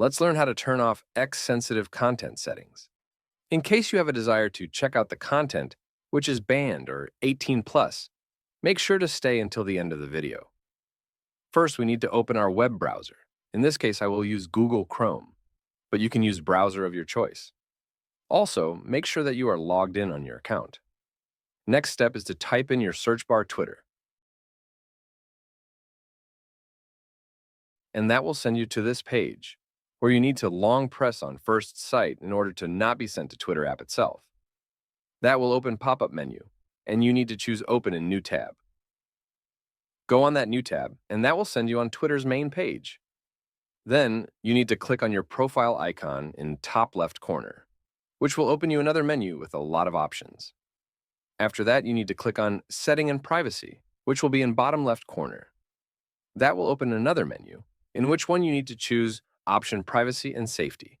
Let's learn how to turn off X-sensitive content settings. In case you have a desire to check out the content, which is banned or 18 plus, make sure to stay until the end of the video. First, we need to open our web browser. In this case, I will use Google Chrome, but you can use browser of your choice. Also, make sure that you are logged in on your account. Next step is to type in your search bar Twitter, and that will send you to this page, where you need to long press on first site in order to not be sent to Twitter app itself. That will open pop-up menu, and you need to choose Open in New tab. Go on that new tab, and that will send you on Twitter's main page. Then, you need to click on your profile icon in top left corner, which will open you another menu with a lot of options. After that, you need to click on Setting and Privacy, which will be in bottom left corner. That will open another menu, in which one you need to choose Option Privacy and Safety.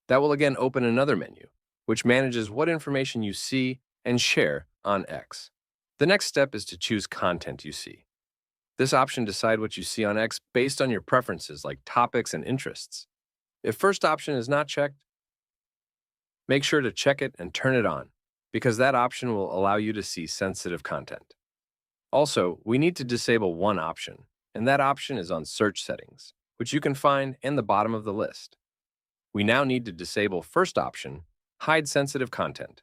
That will again open another menu, which manages what information you see and share on X. The next step is to choose Content You See. This option decides what you see on X based on your preferences like topics and interests. If first option is not checked, make sure to check it and turn it on, because that option will allow you to see sensitive content. Also, we need to disable one option, and that option is on Search Settings, which you can find in the bottom of the list. We now need to disable first option, Hide Sensitive Content,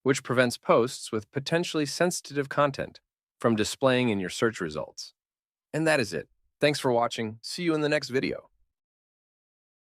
which prevents posts with potentially sensitive content from displaying in your search results. And that is it. Thanks for watching. See you in the next video.